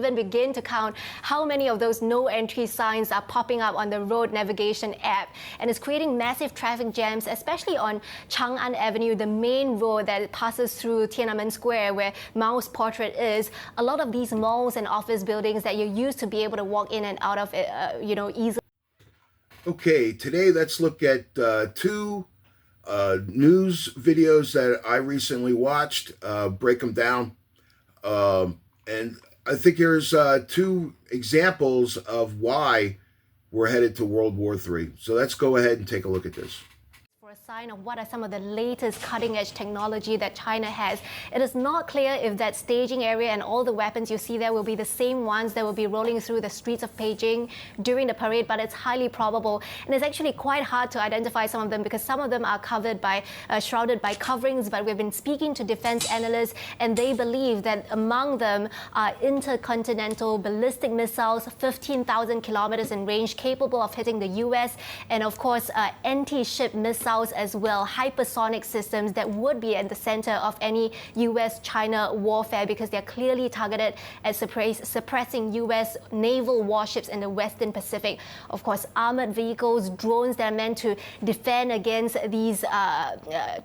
Even begin to count how many of those no entry signs are popping up on the road navigation app, and it's creating massive traffic jams, especially on Chang'an Avenue, the main road that passes through Tiananmen Square where Mao's portrait is. A lot of these malls and office buildings that you used to be able to walk in and out of easily. Okay, today let's look at two news videos that I recently watched, break them down, and I think here's two examples of why we're headed to World War III. So let's go ahead and take a look at this. For a sign of what are some of the latest cutting-edge technology that China has. It is not clear if that staging area and all the weapons you see there will be the same ones that will be rolling through the streets of Beijing during the parade, but it's highly probable. And it's actually quite hard to identify some of them because some of them are covered by, shrouded by coverings, but we've been speaking to defense analysts and they believe that among them are intercontinental ballistic missiles, 15,000 kilometers in range, capable of hitting the US, and of course anti-ship missiles as well, hypersonic systems that would be at the center of any US-China warfare because they're clearly targeted at suppressing US naval warships in the Western Pacific. Of course, armored vehicles, drones that are meant to defend against these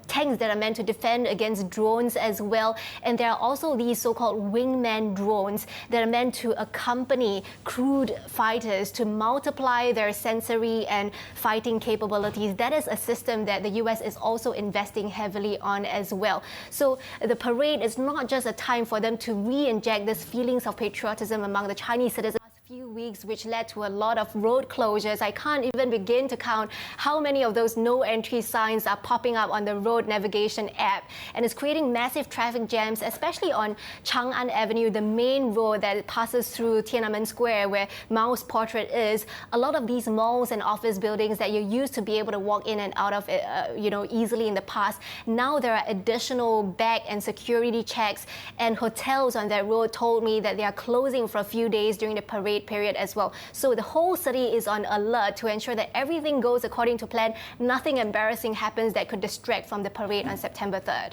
tanks that are meant to defend against drones as well. And there are also these so-called wingman drones that are meant to accompany crewed fighters to multiply their sensory and fighting capabilities. That is a system that the US is also investing heavily on as well. So the parade is not just a time for them to re-inject these feelings of patriotism among the Chinese citizens. Few weeks, which led to a lot of road closures. I can't even begin to count how many of those no entry signs are popping up on the road navigation app, and it's creating massive traffic jams, especially on Chang'an Avenue, the main road that passes through Tiananmen Square where Mao's portrait is. A lot of these malls and office buildings that you used to be able to walk in and out of easily in the past, now there are additional back and security checks, and hotels on that road told me that they are closing for a few days during the parade period as well. So the whole city is on alert to ensure that everything goes according to plan, nothing embarrassing happens that could distract from the parade on September 3rd.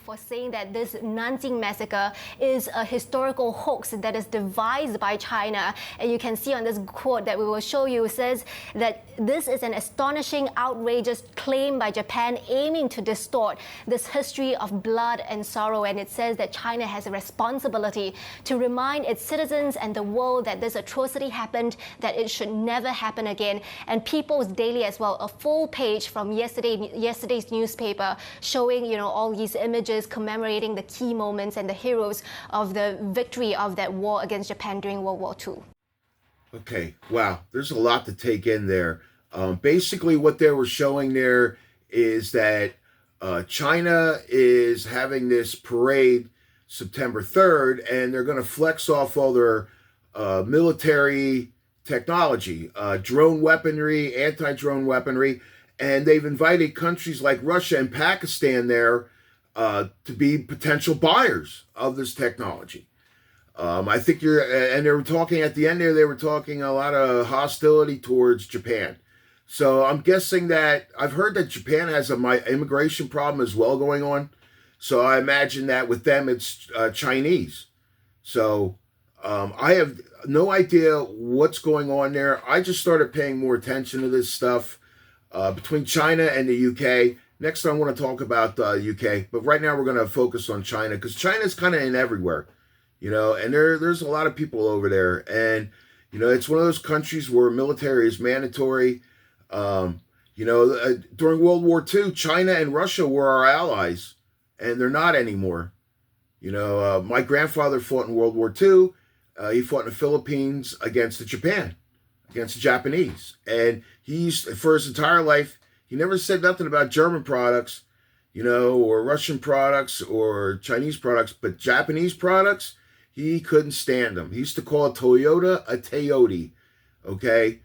For saying that this Nanjing massacre is a historical hoax that is devised by China. And you can see on this quote that we will show you, it says that this is an astonishing, outrageous claim by Japan aiming to distort this history of blood and sorrow. And it says that China has a responsibility to remind its citizens and the world that this atrocity happened, that it should never happen again. And People's Daily as well, a full page from yesterday's newspaper showing, all these images commemorating the key moments and the heroes of the victory of that war against Japan during World War II. Okay, wow, there's a lot to take in there. Basically, what they were showing there is that China is having this parade September 3rd, and they're going to flex off all their military technology, drone weaponry, anti-drone weaponry, and they've invited countries like Russia and Pakistan there to be potential buyers of this technology. I think and they were talking at the end there, they were talking a lot of hostility towards Japan. So I'm guessing that, I've heard that Japan has an immigration problem as well going on. So I imagine that with them, it's Chinese. So I have no idea what's going on there. I just started paying more attention to this stuff between China and the UK. Next time I want to talk about the UK, but right now we're going to focus on China because China's kind of in everywhere, and there's a lot of people over there. And, it's one of those countries where military is mandatory. During World War II, China and Russia were our allies, and they're not anymore. My grandfather fought in World War II. He fought in the Philippines against Japan, against the Japanese. And for his entire life, he never said nothing about German products, or Russian products or Chinese products, but Japanese products, he couldn't stand them. He used to call a Toyota a Toyota, okay?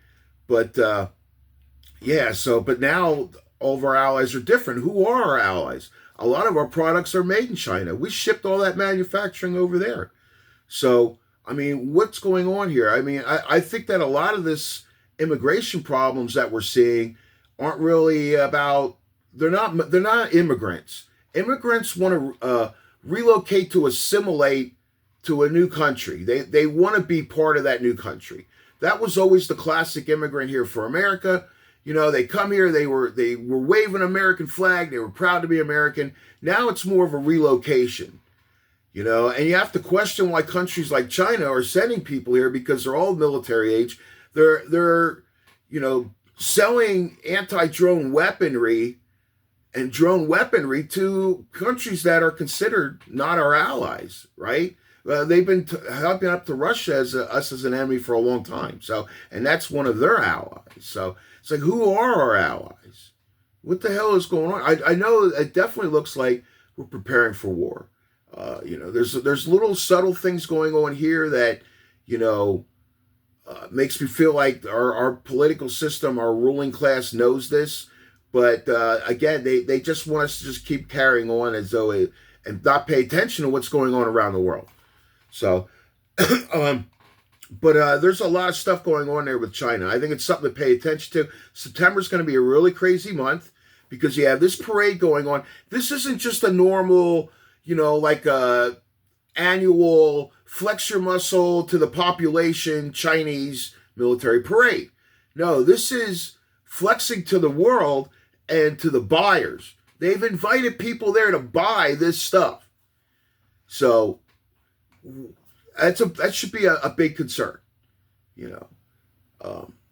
But, but now all of our allies are different. Who are our allies? A lot of our products are made in China. We shipped all that manufacturing over there. So, what's going on here? I think that a lot of this immigration problems that we're seeing aren't really about, they're not immigrants. Immigrants want to relocate to assimilate to a new country. They want to be part of that new country. That was always the classic immigrant here for America. You know, they come here, they were waving an American flag, they were proud to be American. Now it's more of a relocation. You know, and you have to question why countries like China are sending people here, because they're all military age. They're you know, selling anti-drone weaponry and drone weaponry to countries that are considered not our allies, right? They've been helping up to Russia as us as an enemy for a long time. So, and that's one of their allies. So it's like, who are our allies? What the hell is going on? I know it definitely looks like we're preparing for war. You know, there's little subtle things going on here that, you know, makes me feel like our political system, our ruling class knows this. But again, they just want us to just keep carrying on as though and not pay attention to what's going on around the world. So, but there's a lot of stuff going on there with China. I think it's something to pay attention to. September's going to be a really crazy month because you have this parade going on. This isn't just a normal, you know, like a annual flex your muscle to the population Chinese military parade. No, this is flexing to the world and to the buyers. They've invited people there to buy this stuff. So that should be a big concern, you know.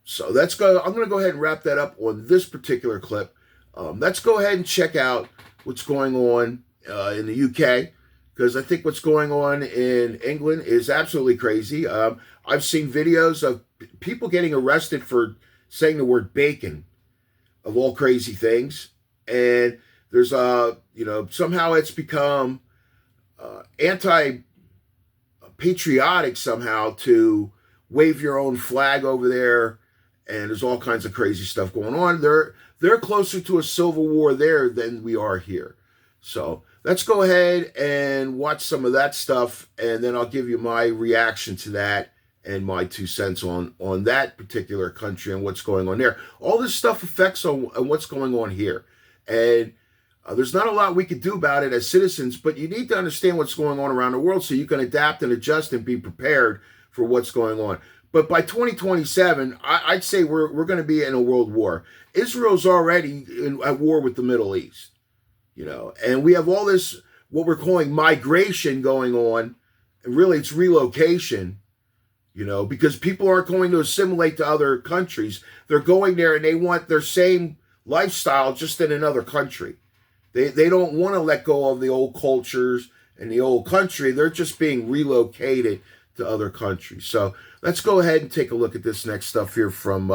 So let's go. I'm going to go ahead and wrap that up on this particular clip. Let's go ahead and check out what's going on in the UK, because I think what's going on in England is absolutely crazy. I've seen videos of people getting arrested for saying the word bacon, of all crazy things. And there's you know, somehow it's become anti-patriotic somehow to wave your own flag over there, and there's all kinds of crazy stuff going on. They're closer to a civil war there than we are here. So let's go ahead and watch some of that stuff, and then I'll give you my reaction to that and my 2 cents on that particular country and what's going on there. All this stuff affects on what's going on here. And there's not a lot we could do about it as citizens, but you need to understand what's going on around the world so you can adapt and adjust and be prepared for what's going on. But by 2027, I'd say we're going to be in a world war. Israel's already at war with the Middle East, you know, and we have all this, what we're calling migration going on. And really, it's relocation, you know, because people aren't going to assimilate to other countries. They're going there and they want their same lifestyle just in another country. They don't want to let go of the old cultures and the old country. They're just being relocated to other countries. So let's go ahead and take a look at this next stuff here from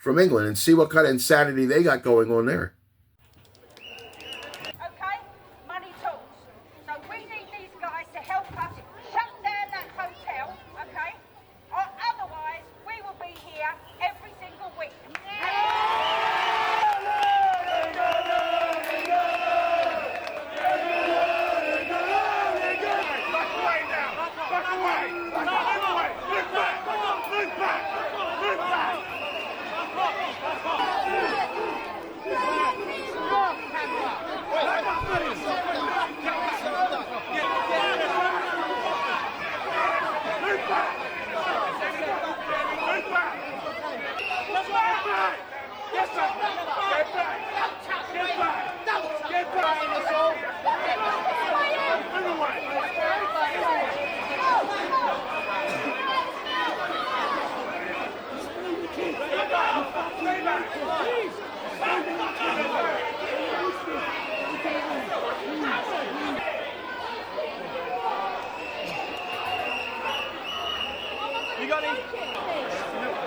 England and see what kind of insanity they got going on there. Okay, money talks. So we need these guys to help us shut down that hotel, okay? Or otherwise, we will be here every single week. You got any?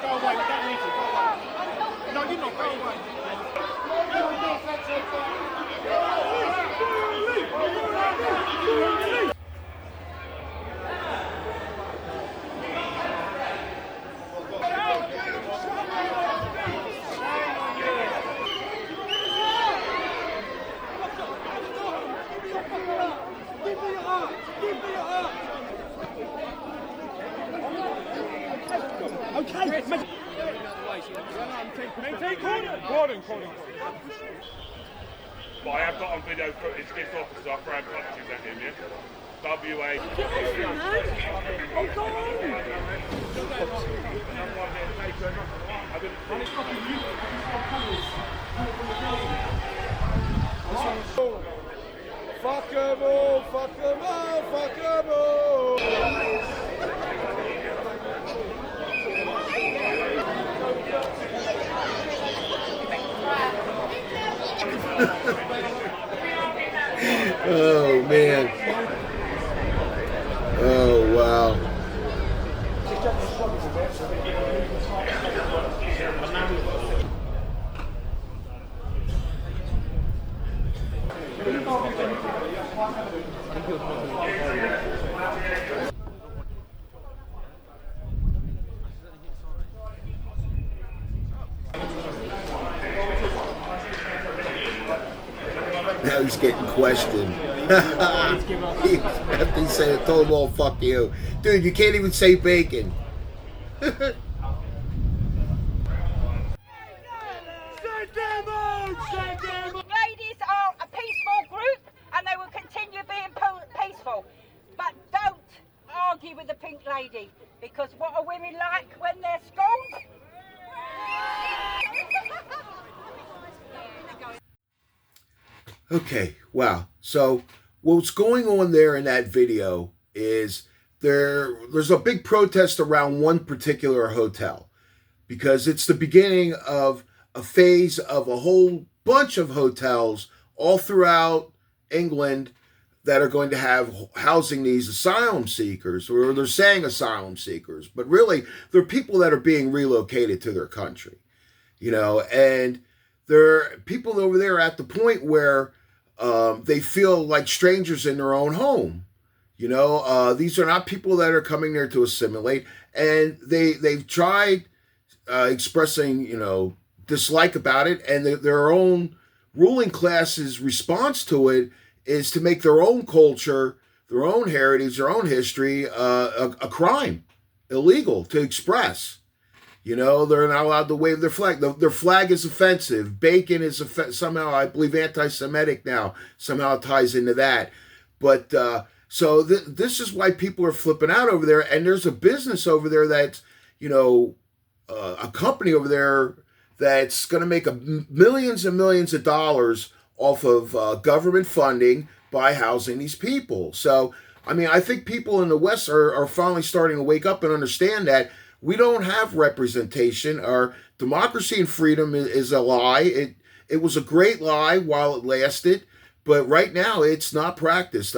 Go away, we don't need you. Go away. No, you're not. Go away. Okay. Maintain cordon. But I have got on video footage of this officer throwing punches at him, yeah? Fuck 'em all, fuck 'em all, fuck 'em all. Oh man. Oh wow. Now he's getting questioned. After he said, told him all, fuck you. Dude, you can't even say bacon. Ladies are a peaceful group and they will continue being peaceful. But don't argue with the pink lady, because what are women like when they're scolded? Okay, wow. So what's going on there in that video is there's a big protest around one particular hotel because it's the beginning of a phase of a whole bunch of hotels all throughout England that are going to have housing these asylum seekers, or they're saying asylum seekers, but really they're people that are being relocated to their country, you know, and there are people over there at the point where they feel like strangers in their own home. You know, these are not people that are coming there to assimilate, and they've tried expressing, you know, dislike about it, and their own ruling class's response to it is to make their own culture, their own heritage, their own history a crime, illegal to express. You know, they're not allowed to wave their flag. Their flag is offensive. Bacon is somehow, I believe, anti-Semitic now. Somehow it ties into that. But so this is why people are flipping out over there. And there's a business over there that's, you know, a company over there that's going to make millions and millions of dollars off of government funding by housing these people. So, I mean, I think people in the West are finally starting to wake up and understand that we don't have representation. Our democracy and freedom is a lie. It was a great lie while it lasted, but right now it's not practiced.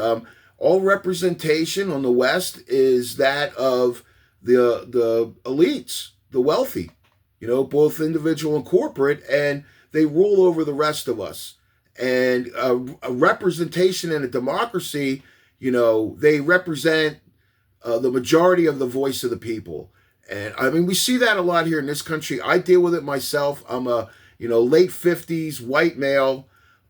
All representation on the West is that of the elites, the wealthy, you know, both individual and corporate, and they rule over the rest of us. And a representation in a democracy, you know, they represent the majority of the voice of the people. And I mean, we see that a lot here in this country. I deal with it myself. I'm a, you know, late 50s white male.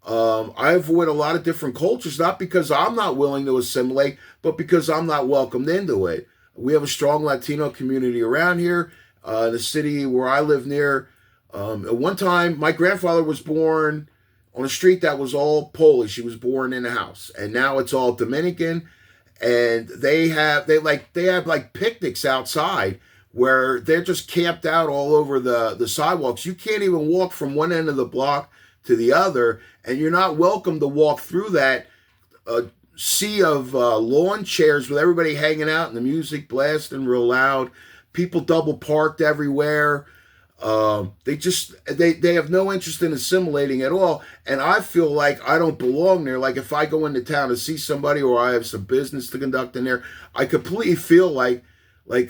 I avoid a lot of different cultures, not because I'm not willing to assimilate, but because I'm not welcomed into it. We have a strong Latino community around here. The city where I live near, at one time, my grandfather was born on a street that was all Polish. He was born in a house, and now it's all Dominican. And they have like picnics outside where they're just camped out all over the sidewalks. You can't even walk from one end of the block to the other, and you're not welcome to walk through that sea of lawn chairs with everybody hanging out and the music blasting real loud. People double parked everywhere. They have no interest in assimilating at all, and I feel like I don't belong there. Like if I go into town to see somebody or I have some business to conduct in there, I completely feel like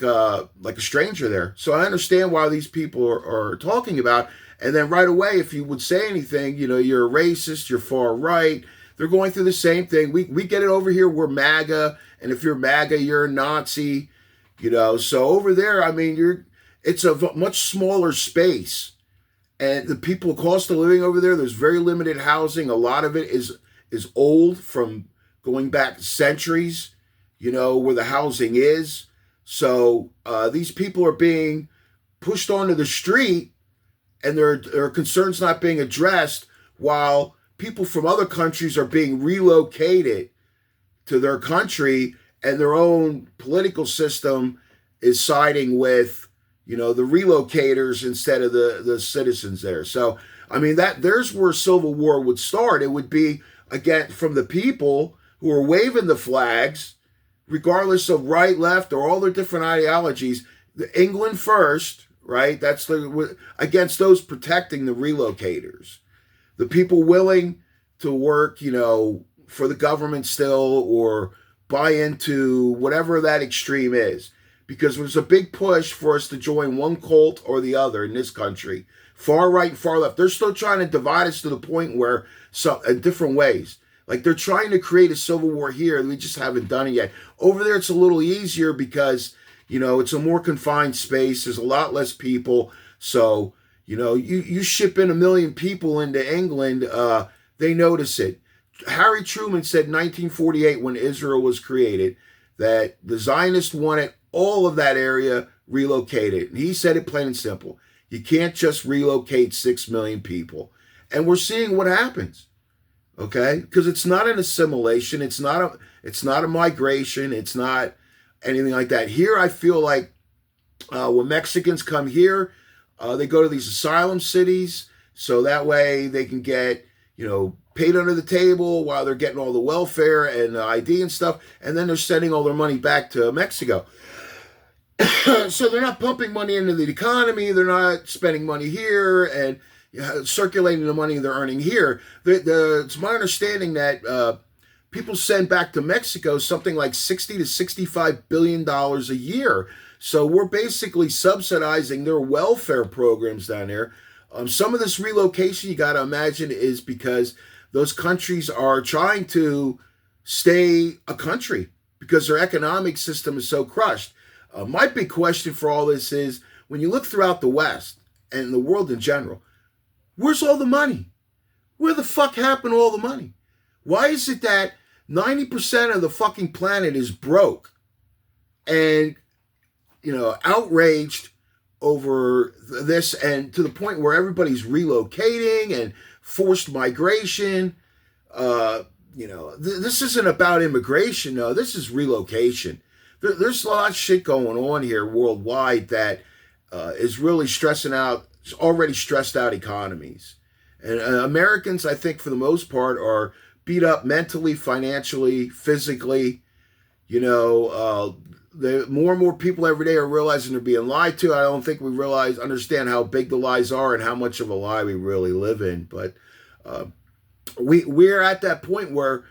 a stranger there. So I understand why these people are talking about. And then right away, if you would say anything, you know, you're a racist, you're far right. They're going through the same thing. We get it over here. We're MAGA, and if you're MAGA, you're a Nazi. You know, so over there, I mean, it's a much smaller space, and the people, cost of living over there, there's very limited housing. A lot of it is old, from going back centuries, you know, where the housing is. So these people are being pushed onto the street, and their concerns not being addressed, while people from other countries are being relocated to their country, and their own political system is siding with, you know, the relocators instead of the citizens there. So, I mean, there's where civil war would start. It would be, again, from the people who are waving the flags, regardless of right, left, or all their different ideologies. England first, right? That's against those protecting the relocators. The people willing to work, you know, for the government still, or buy into whatever that extreme is. Because there's a big push for us to join one cult or the other in this country. Far right and far left. They're still trying to divide us to the point where, in different ways. Like, they're trying to create a civil war here, and we just haven't done it yet. Over there, it's a little easier because, you know, it's a more confined space. There's a lot less people. So, you know, you ship in 1 million people into England, they notice it. Harry Truman said in 1948, when Israel was created, that the Zionists wanted all of that area relocated. And he said it plain and simple. You can't just relocate 6 million people. And we're seeing what happens. Okay? Because it's not an assimilation. It's not a migration. It's not anything like that. Here, I feel like when Mexicans come here, they go to these asylum cities. So that way they can get, you know, paid under the table while they're getting all the welfare and ID and stuff. And then they're sending all their money back to Mexico. So they're not pumping money into the economy. They're not spending money here and circulating the money they're earning here. It's my understanding that people send back to Mexico something like $60 to $65 billion a year. So we're basically subsidizing their welfare programs down there. Some of this relocation, you got to imagine, is because those countries are trying to stay a country because their economic system is so crushed. My big question for all this is, when you look throughout the West and the world in general, where's all the money? Where the fuck happened to all the money? Why is it that 90% of the fucking planet is broke and, you know, outraged over this, and to the point where everybody's relocating and forced migration? You know, this isn't about immigration. No, this is relocation. There's a lot of shit going on here worldwide that is really stressing out already stressed out economies. And Americans, I think, for the most part, are beat up mentally, financially, physically. You know, more and more people every day are realizing they're being lied to. I don't think we understand how big the lies are and how much of a lie we really live in. But we're at that point where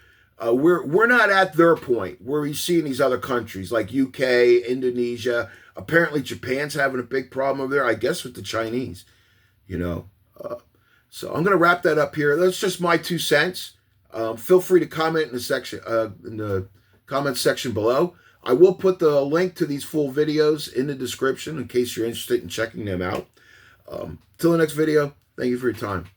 we're not at their point where we see in these other countries like UK, Indonesia. Apparently, Japan's having a big problem over there, I guess, with the Chinese, you know. So I'm going to wrap that up here. That's just my 2 cents. Feel free to comment in the comment section below. I will put the link to these full videos in the description in case you're interested in checking them out. Till the next video, thank you for your time.